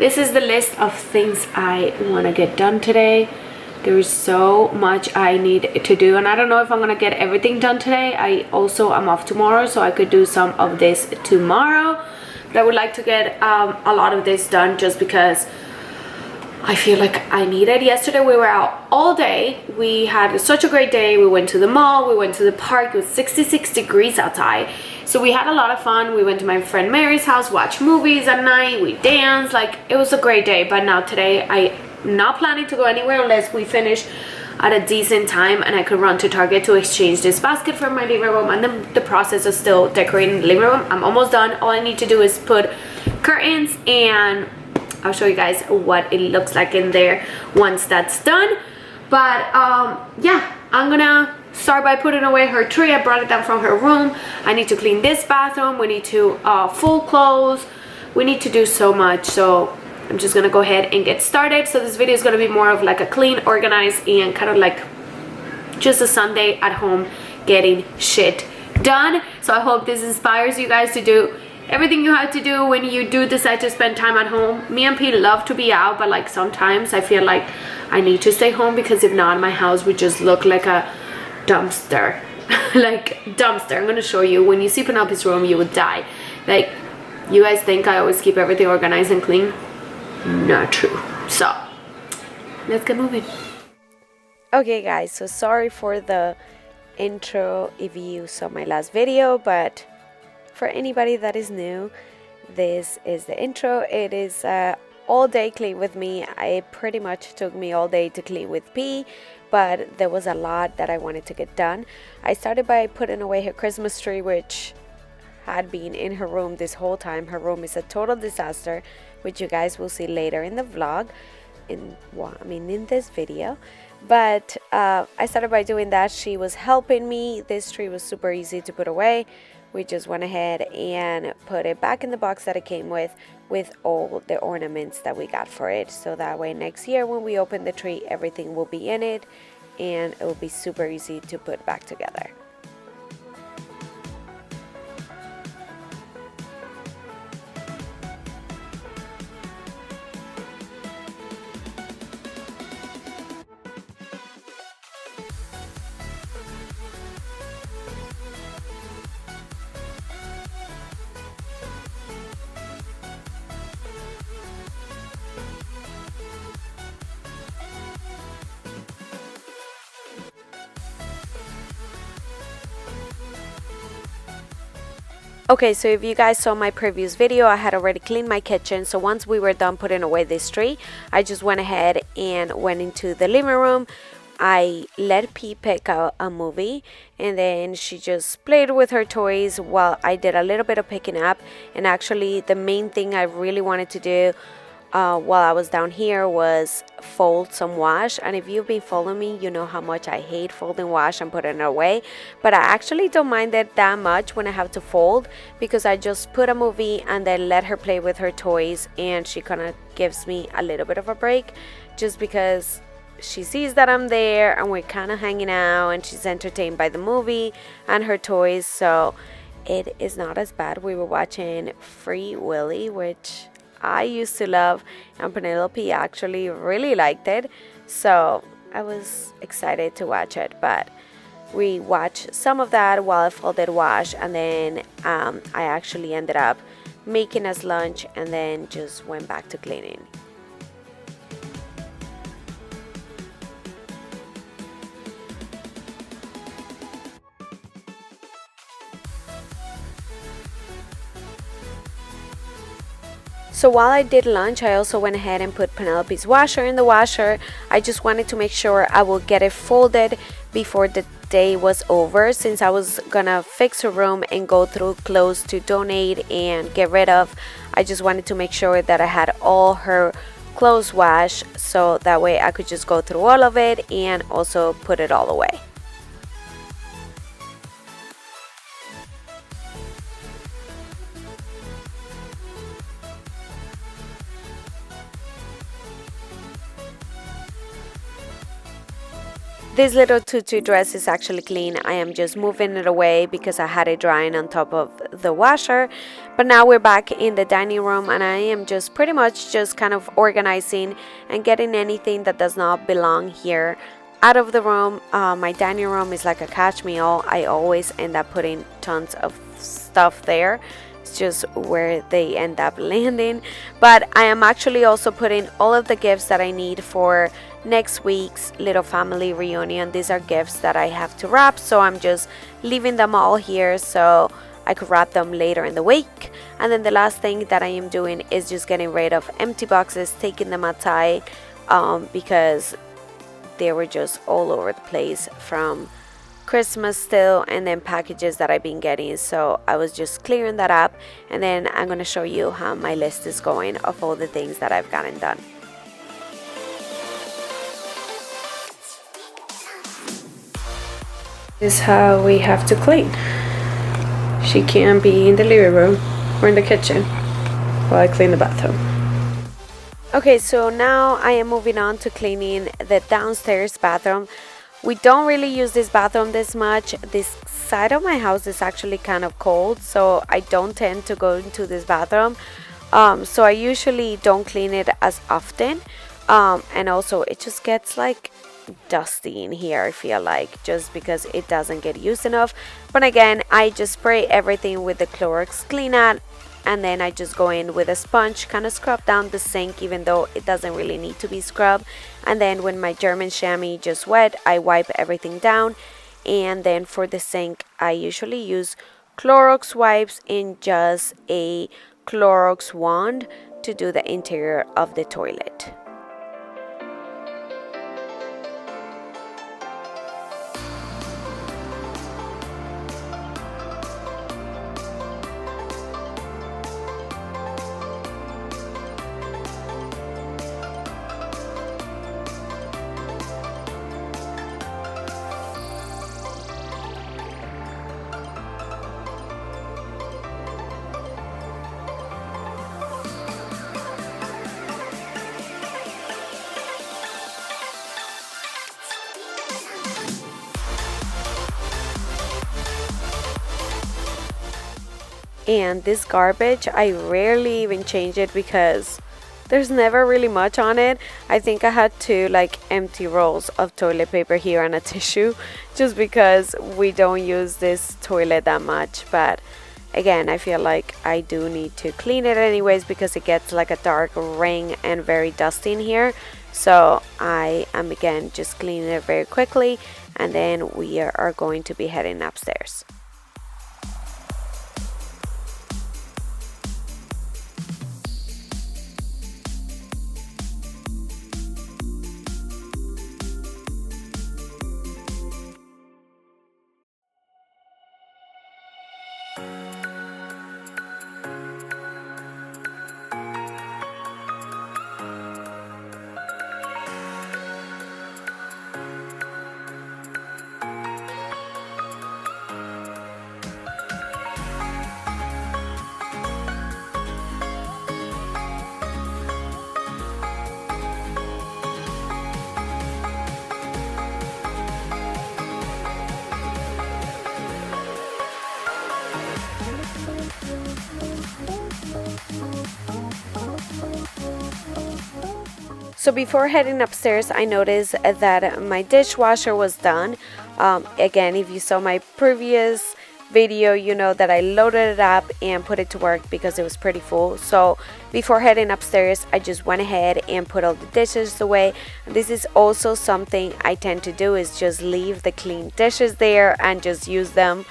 this is the list of things I want to get done today. There is so much I need to do, and I don't know if I'm gonna get everything done today. I'm off tomorrow, so I could do some of this tomorrow. But I would like to get a lot of this done just because I feel like I need it. Yesterday we were out all day. We had such a great day. We went to the mall, we went to the park. It was 66 degrees outside. So we had a lot of fun. We went to my friend Mary's house, watched movies at night, we danced. Like, it was a great day. But now today I'm not planning to go anywhere unless we finish at a decent time and I could run to Target to exchange this basket for my living room. And the process of still decorating the living room, I'm almost done. All I need to do is put curtains, and I'll show you guys what it looks like in there once that's done. But yeah, I'm gonna start by putting away her tree. I brought it down from her room. I need to clean this bathroom. We need to fold clothes. We need to do so much. So I'm just gonna go ahead and get started. So this video is gonna be more of like a clean, organized, and kind of like just a Sunday at home getting shit done. So I hope this inspires you guys to do everything you have to do when you do decide to spend time at home. Me and P love to be out, but like sometimes I feel like I need to stay home, because if not, my house would just look like a dumpster. Like dumpster. I'm gonna show you. When you see Penelope's room, you would die. Like, you guys think I always keep everything organized and clean? Not true. So let's get moving. Okay guys, so sorry for the intro if you saw my last video, but for anybody that is new, this is the intro. It is all day clean with me. It pretty much took me all day to clean with P, but there was a lot that I wanted to get done. I started by putting away her Christmas tree, which had been in her room this whole time. Her room is a total disaster, which you guys will see later in the vlog, in this video. But I started by doing that. She was helping me. This tree was super easy to put away. We just went ahead and put it back in the box that it came with all the ornaments that we got for it. So that way next year when we open the tree, everything will be in it and it will be super easy to put back together. Okay, so if you guys saw my previous video, I had already cleaned my kitchen. So once we were done putting away this tree, I just went ahead and went into the living room. I let P pick out a movie, and then she just played with her toys while I did a little bit of picking up. And actually the main thing I really wanted to do while I was down here was fold some wash. And if you've been following me, you know how much I hate folding wash and putting it away, but I actually don't mind it that much when I have to fold, because I just put a movie and then let her play with her toys, and she kind of gives me a little bit of a break, just because she sees that I'm there and we're kind of hanging out and she's entertained by the movie and her toys. So it is not as bad. We were watching Free Willy, which I used to love, and Penelope actually really liked it, so I was excited to watch it. But we watched some of that while I folded wash, and then I actually ended up making us lunch and then just went back to cleaning. So while I did lunch, I also went ahead and put Penelope's washer in the washer. I just wanted to make sure I will get it folded before the day was over, since I was gonna fix her room and go through clothes to donate and get rid of. I just wanted to make sure that I had all her clothes washed, so that way I could just go through all of it and also put it all away. This little tutu dress is actually clean. I am just moving it away because I had it drying on top of the washer. But now we're back in the dining room and I am just pretty much just kind of organizing and getting anything that does not belong here out of the room. My dining room is like a catch me all. I always end up putting tons of stuff there. It's just where they end up landing. But I am actually also putting all of the gifts that I need for next week's little family reunion. These are gifts that I have to wrap, so I'm just leaving them all here so I could wrap them later in the week. And then the last thing that I am doing is just getting rid of empty boxes, taking them outside because they were just all over the place from Christmas still, and then packages that I've been getting. So I was just clearing that up, and then I'm going to show you how my list is going of all the things that I've gotten done. This is how we have to clean. She can't be in the living room or in the kitchen while I clean the bathroom. Okay, so now I am moving on to cleaning the downstairs bathroom. We don't really use this bathroom this much. This side of my house is actually kind of cold, so I don't tend to go into this bathroom. So I usually don't clean it as often. And also it just gets like dusty in here, I feel like, just because it doesn't get used enough. But again, I just spray everything with the Clorox Clean Out, and then I just go in with a sponge, kind of scrub down the sink, even though it doesn't really need to be scrubbed. And then when my German chamois just wet, I wipe everything down. And then for the sink, I usually use Clorox wipes in just a Clorox wand to do the interior of the toilet. And this garbage, I rarely even change it because there's never really much on it. I think I had 2 like empty rolls of toilet paper here and a tissue, just because we don't use this toilet that much. But again, I feel like I do need to clean it anyways because it gets like a dark ring and very dusty in here. So I am again just cleaning it very quickly, and then we are going to be heading upstairs. So before heading upstairs, I noticed that my dishwasher was done. Again, if you saw my previous video, you know that I loaded it up and put it to work because it was pretty full. So before heading upstairs, I just went ahead and put all the dishes away. This is also something I tend to do, is just leave the clean dishes there and just use them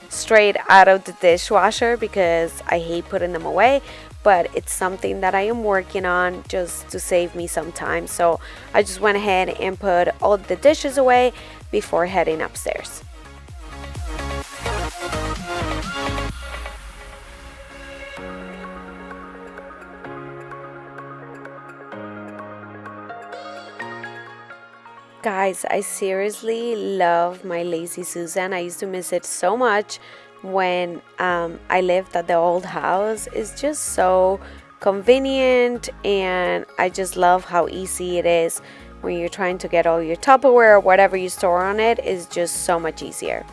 straight out of the dishwasher because I hate putting them away. But it's something that I am working on just to save me some time. So I just went ahead and put all the dishes away before heading upstairs. Guys, I seriously love my Lazy Susan. I used to miss it so much when I lived at the old house. It's just so convenient, and I just love how easy it is when you're trying to get all your Tupperware or whatever you store on it is just so much easier.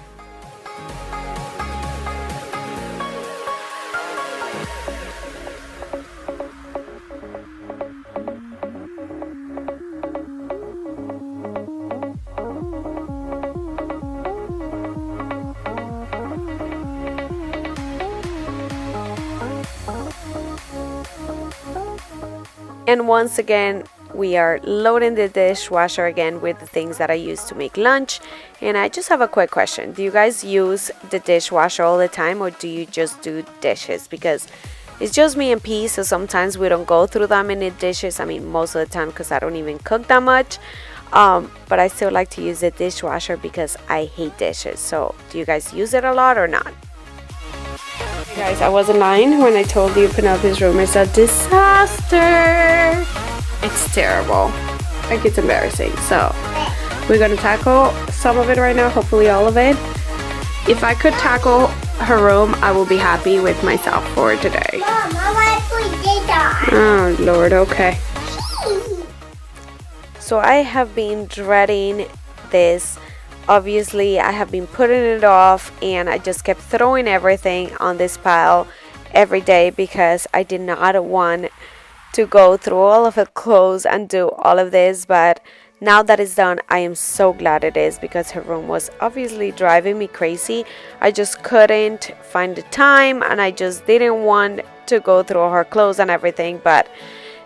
And once again, we are loading the dishwasher again with the things that I use to make lunch. And I just have a quick question. Do you guys use the dishwasher all the time, or do you just do dishes? Because it's just me and P, so sometimes we don't go through that many dishes. I mean, most of the time, because I don't even cook that much. But I still like to use the dishwasher because I hate dishes. So do you guys use it a lot or not? Guys, I wasn't lying when I told you Penelope's room is a disaster. It's terrible. Like, it's embarrassing. So we're gonna tackle some of it right now, hopefully all of it. If I could tackle her room, I will be happy with myself for today. Mom, I want to put this on. Oh Lord, okay. So I have been dreading this. Obviously, I have been putting it off, and I just kept throwing everything on this pile every day because I did not want to go through all of her clothes and do all of this. But now that it's done, I am so glad it is, because her room was obviously driving me crazy. I just couldn't find the time, and I just didn't want to go through all her clothes and everything. But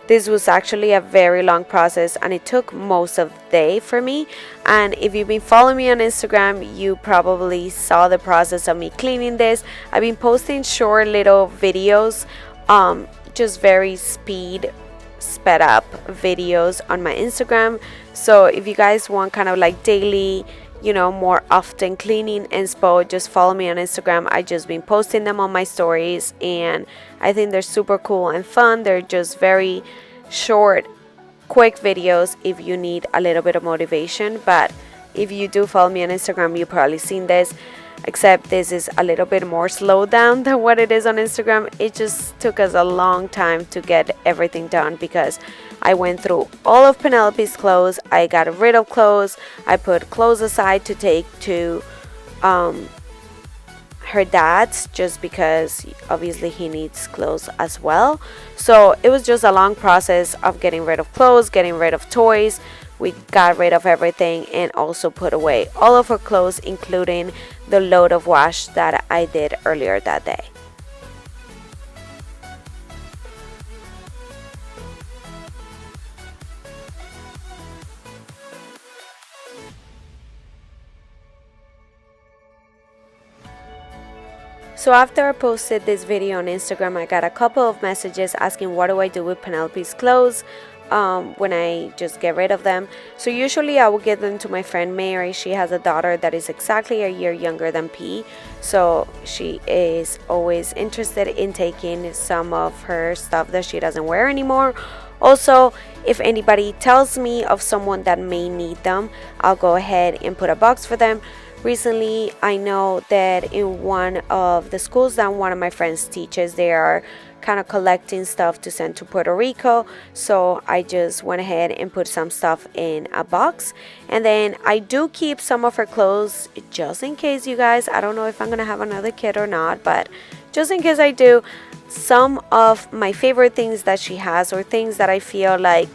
this was actually a very long process, and it took most of the day for me. And if you've been following me on Instagram, you probably saw the process of me cleaning this. I've been posting short little videos, just very sped up videos on my Instagram. So if you guys want kind of like daily, more often cleaning inspo, just follow me on Instagram. I just been posting them on my stories, and I think they're super cool and fun. They're just very short, quick videos if you need a little bit of motivation. But if you do follow me on Instagram, you've probably seen this, except this is a little bit more slowed down than what it is on Instagram. It just took us a long time to get everything done because I went through all of Penelope's clothes. I got rid of clothes. I put clothes aside to take to her dad's, just because obviously he needs clothes as well. So it was just a long process of getting rid of clothes, getting rid of toys. We got rid of everything and also put away all of her clothes, including the load of wash that I did earlier that day. So after I posted this video on Instagram, I got a couple of messages asking what do I do with Penelope's clothes when I just get rid of them. So usually I will give them to my friend Mary. She has a daughter that is exactly a year younger than P. So she is always interested in taking some of her stuff that she doesn't wear anymore. Also, if anybody tells me of someone that may need them, I'll go ahead and put a box for them. Recently, I know that in one of the schools that one of my friends teaches, they are kind of collecting stuff to send to Puerto Rico. So I just went ahead and put some stuff in a box. And then I do keep some of her clothes just in case, you guys. I don't know if I'm going to have another kid or not, but just in case I do, some of my favorite things that she has, or things that I feel like,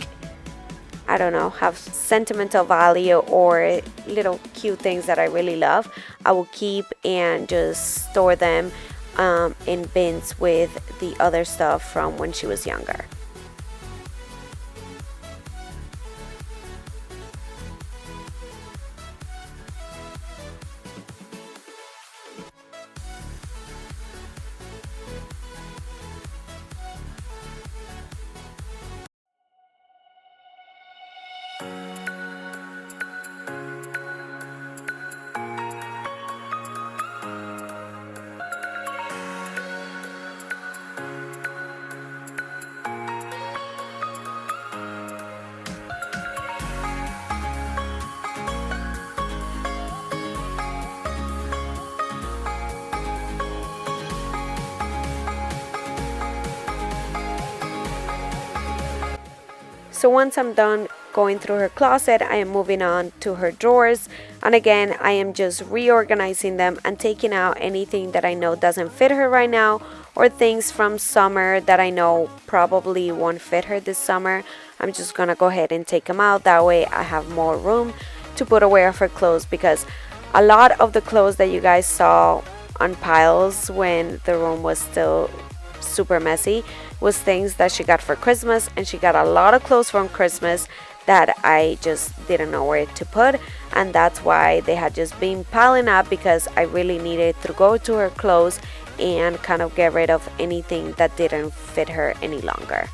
I don't know, have sentimental value or little cute things that I really love, I will keep and just store them in bins with the other stuff from when she was younger. So once I'm done going through her closet, I am moving on to her drawers, and again I am just reorganizing them and taking out anything that I know doesn't fit her right now, or things from summer that I know probably won't fit her this summer. I'm just gonna go ahead and take them out. That way I have more room to put away of her clothes, because a lot of the clothes that you guys saw on piles when the room was still super messy was things that she got for Christmas, and she got a lot of clothes from Christmas that I just didn't know where to put, and that's why they had just been piling up, because I really needed to go to her clothes and kind of get rid of anything that didn't fit her any longer.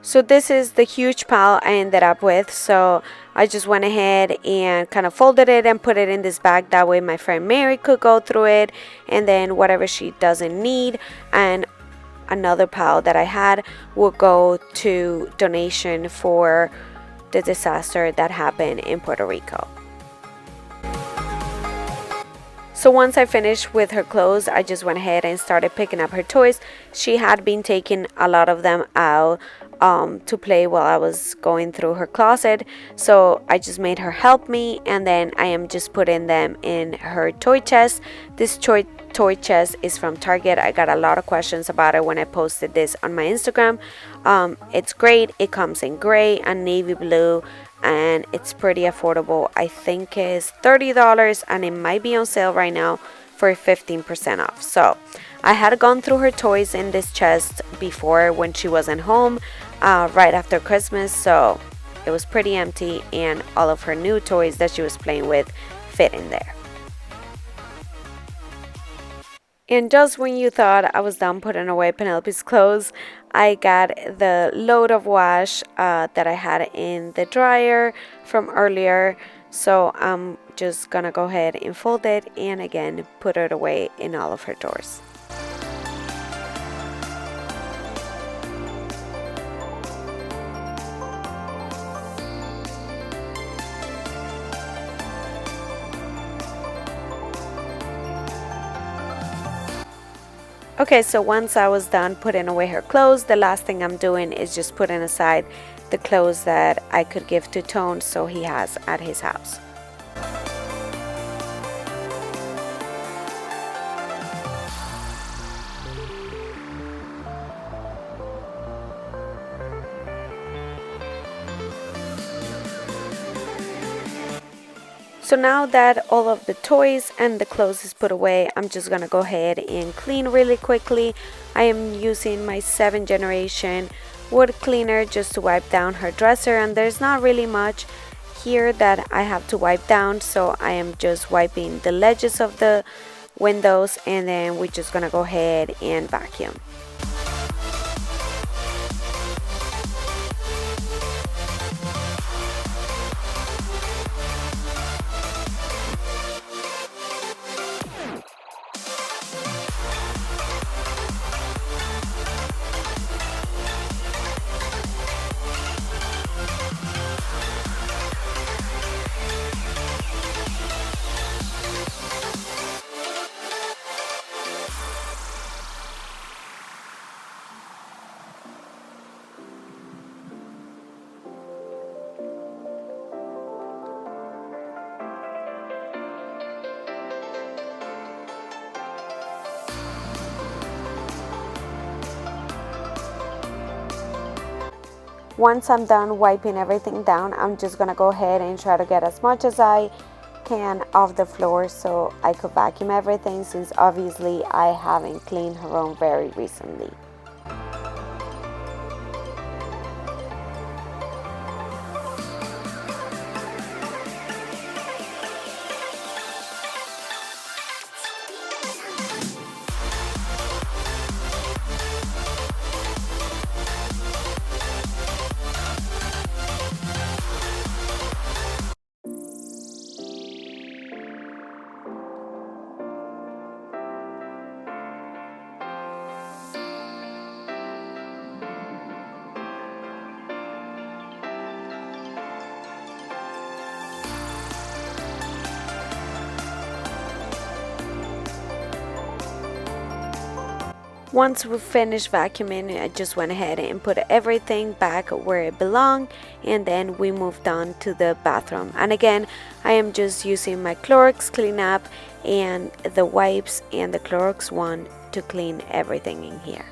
So this is the huge pile I ended up with. So I just went ahead and kind of folded it and put it in this bag. That way my friend Mary could go through it, and then whatever she doesn't need, and another pile that I had will go to donation for the disaster that happened in Puerto Rico. So once I finished with her clothes, I just went ahead and started picking up her toys. She had been taking a lot of them out to play while I was going through her closet. So I just made her help me, and then I am just putting them in her toy chest. This toy chest is from Target. I got a lot of questions about it when I posted this on my Instagram. It's great. It comes in gray and navy blue, and it's pretty affordable. I think it's $30, and it might be on sale right now for 15% off. So I had gone through her toys in this chest before when she wasn't home right after Christmas, so it was pretty empty, and all of her new toys that she was playing with fit in there. And just when you thought I was done putting away Penelope's clothes, I got the load of wash that I had in the dryer from earlier. So I'm just gonna go ahead and fold it, and again put it away in all of her drawers. Okay, so once I was done putting away her clothes, the last thing I'm doing is just putting aside the clothes that I could give to Tone so he has at his house. So now that all of the toys and the clothes is put away, I'm just gonna go ahead and clean really quickly. I am using my 7th generation wood cleaner just to wipe down her dresser, and there's not really much here that I have to wipe down, so I am just wiping the ledges of the windows, and then we're just gonna go ahead and vacuum. Once I'm done wiping everything down, I'm just gonna go ahead and try to get as much as I can off the floor so I could vacuum everything, since obviously I haven't cleaned her room very recently. Once we finished vacuuming, I just went ahead and put everything back where it belonged, and then we moved on to the bathroom. And again, I am just using my Clorox cleanup and the wipes and the Clorox one to clean everything in here.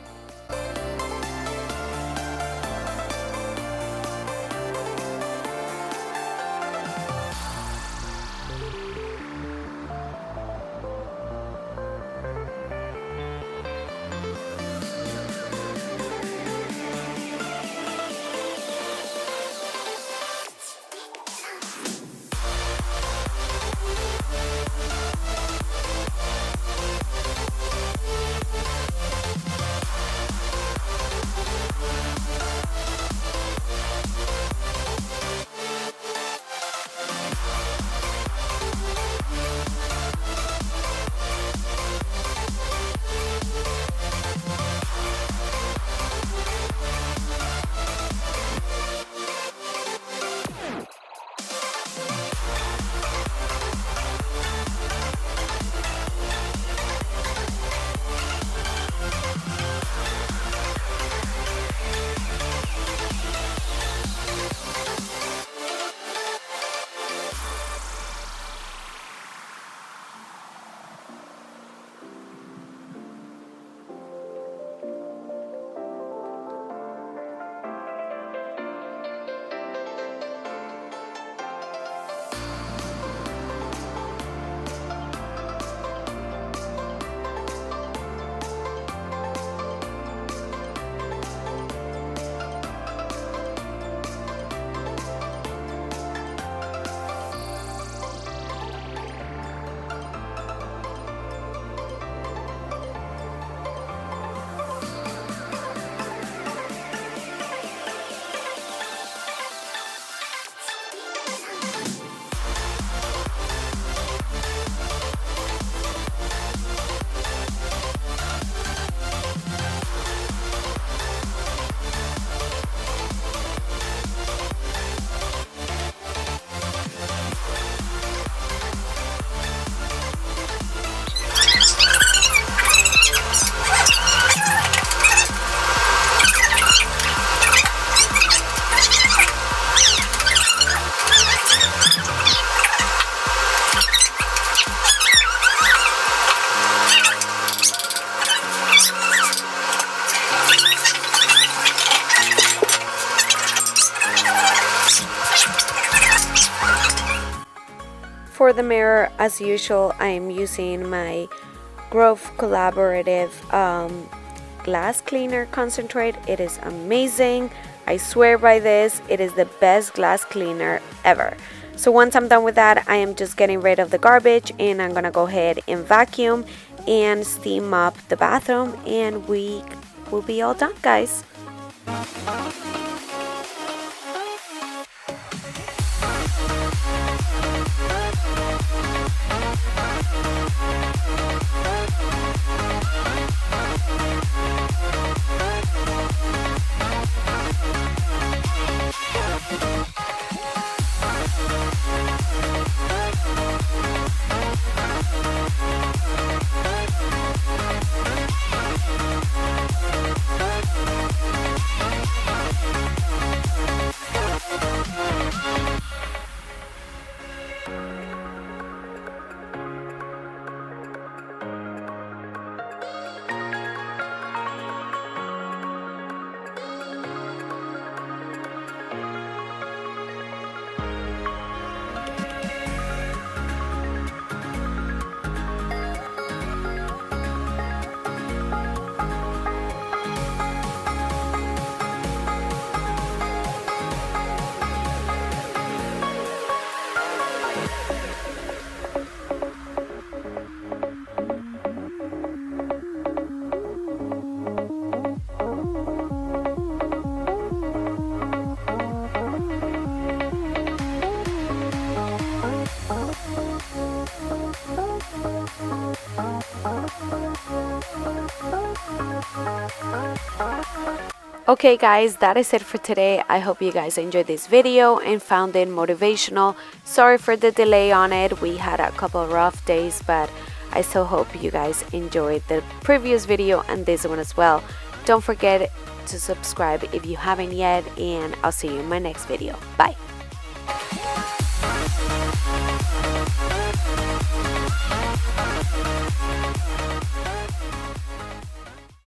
For the mirror, as usual, I am using my Grove Collaborative glass cleaner concentrate. It is amazing. I swear by this. It is the best glass cleaner ever. So once I'm done with that, I am just getting rid of the garbage, and I'm gonna go ahead and vacuum and steam up the bathroom, and we will be all done, guys. Okay guys, that is it for today. I hope you guys enjoyed this video and found it motivational. Sorry for the delay on it. We had a couple of rough days, but I so hope you guys enjoyed the previous video and this one as well. Don't forget to subscribe if you haven't yet, and I'll see you in my next video. Bye.